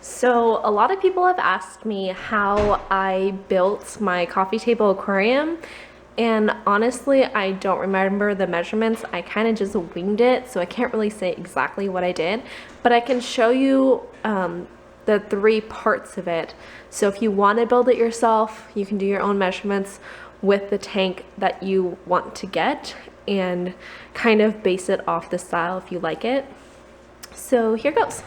So a lot of people have asked me how I built my coffee table aquarium, and honestly I don't remember the measurements. I kind of just winged it, so I can't really say exactly what I did, but I can show you the three parts of it. So if you want to build it yourself, you can do your own measurements with the tank that you want to get and kind of base it off the style if you like it. So here goes.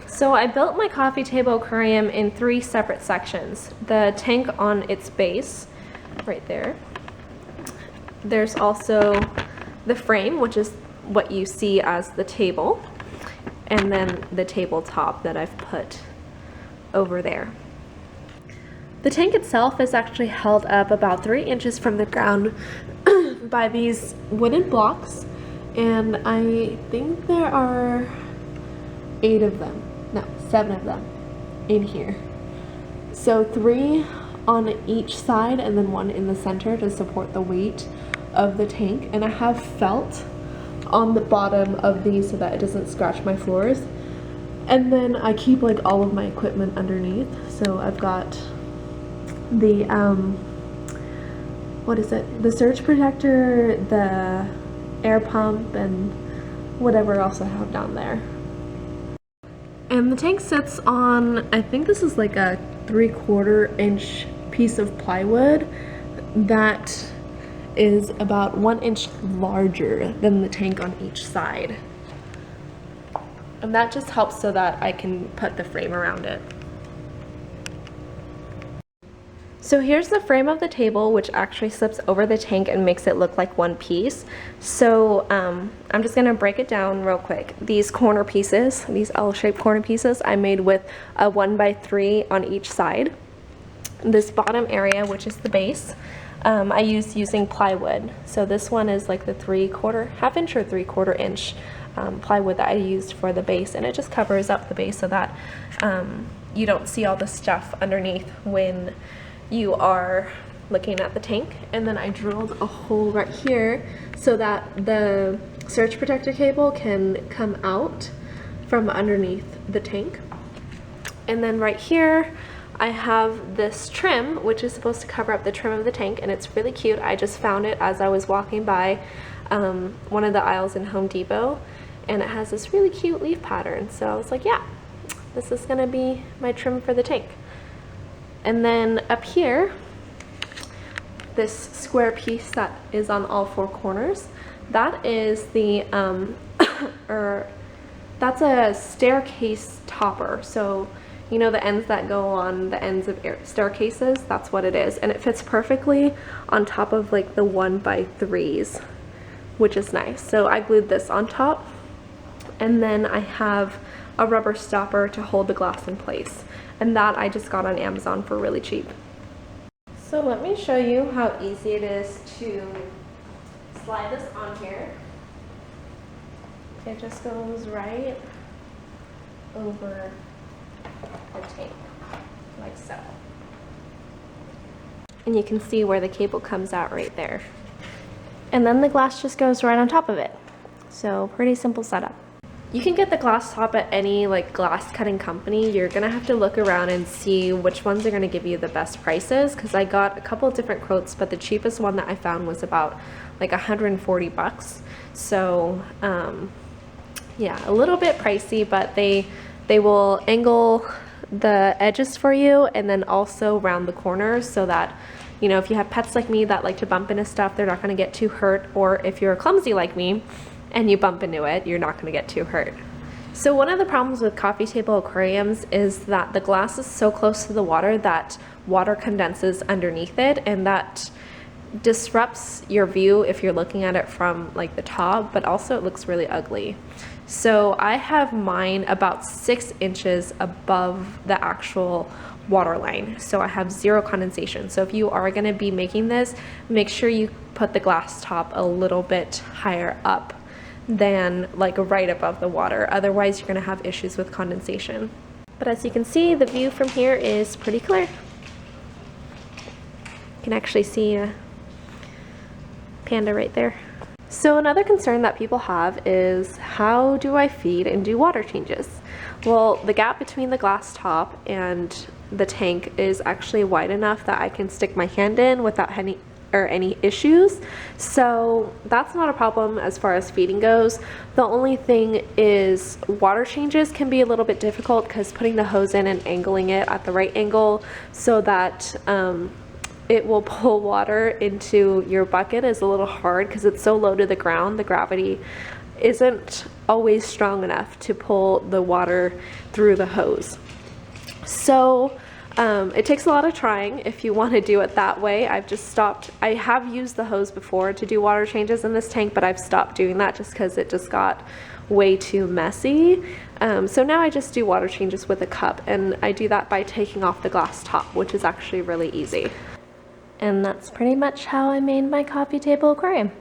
So I built my coffee table aquarium in three separate sections. The tank on its base, right there. There's also the frame, which is what you see as the table, and then the tabletop that I've put over there. The tank itself is actually held up about 3 inches from the ground by these wooden blocks, and I think there are 8 of them. No, 7 of them in here. So 3 on each side and then 1 in the center to support the weight of the tank. And I have felt on the bottom of these so that it doesn't scratch my floors. And then I keep like all of my equipment underneath. So I've got the what is it? The surge protector, the air pump, and whatever else I have down there. And the tank sits on, I think this is like a 3/4 inch piece of plywood that is about 1 inch larger than the tank on each side. And that just helps so that I can put the frame around it. So here's the frame of the table, which actually slips over the tank and makes it look like one piece. So I'm just gonna break it down real quick. These corner pieces, these L-shaped corner pieces, I made with a 1x3 on each side. This bottom area, which is the base, I used using plywood. So this one is like the half inch or 3/4 inch plywood that I used for the base, and it just covers up the base so that you don't see all the stuff underneath when you are looking at the tank. And then I drilled a hole right here so that the surge protector cable can come out from underneath the tank. And then right here I have this trim, which is supposed to cover up the trim of the tank, and it's really cute. I just found it as I was walking by one of the aisles in Home Depot, and it has this really cute leaf pattern. So I was like, yeah, this is gonna be my trim for the tank. And then up here, this square piece that is on all 4 corners, that is the, that's a staircase topper. So, you know, the ends that go on the ends of staircases, that's what it is. And it fits perfectly on top of like the 1x3s, which is nice. So I glued this on top, and then I have a rubber stopper to hold the glass in place. And that I just got on Amazon for really cheap. So let me show you how easy it is to slide this on here. It just goes right over the tank, like so. And you can see where the cable comes out right there. And then the glass just goes right on top of it. So pretty simple setup. You can get the glass top at any like glass cutting company. You're gonna have to look around and see which ones are gonna give you the best prices, because I got a couple of different quotes, but the cheapest one that I found was about like 140 bucks. So yeah, a little bit pricey, but they will angle the edges for you and then also round the corners so that, you know, if you have pets like me that like to bump into stuff, they're not gonna get too hurt, or if you're clumsy like me and you bump into it, you're not gonna get too hurt. So one of the problems with coffee table aquariums is that the glass is so close to the water that water condenses underneath it, and that disrupts your view if you're looking at it from like the top, but also it looks really ugly. So I have mine about 6 inches above the actual water line, so I have 0 condensation. So if you are gonna be making this, make sure you put the glass top a little bit higher up than like right above the water. Otherwise you're gonna have issues with condensation. But as you can see, the view from here is pretty clear. You can actually see a panda right there. So another concern that people have is, how do I feed and do water changes? Well, the gap between the glass top and the tank is actually wide enough that I can stick my hand in without any issues. So that's not a problem as far as feeding goes. The only thing is water changes can be a little bit difficult because putting the hose in and angling it at the right angle so that it will pull water into your bucket is a little hard because it's so low to the ground. The gravity isn't always strong enough to pull the water through the hose. So it takes a lot of trying if you want to do it that way. I've just stopped. I have used the hose before to do water changes in this tank, but I've stopped doing that just because it just got way too messy. So now I just do water changes with a cup, and I do that by taking off the glass top, which is actually really easy. And that's pretty much how I made my coffee table aquarium.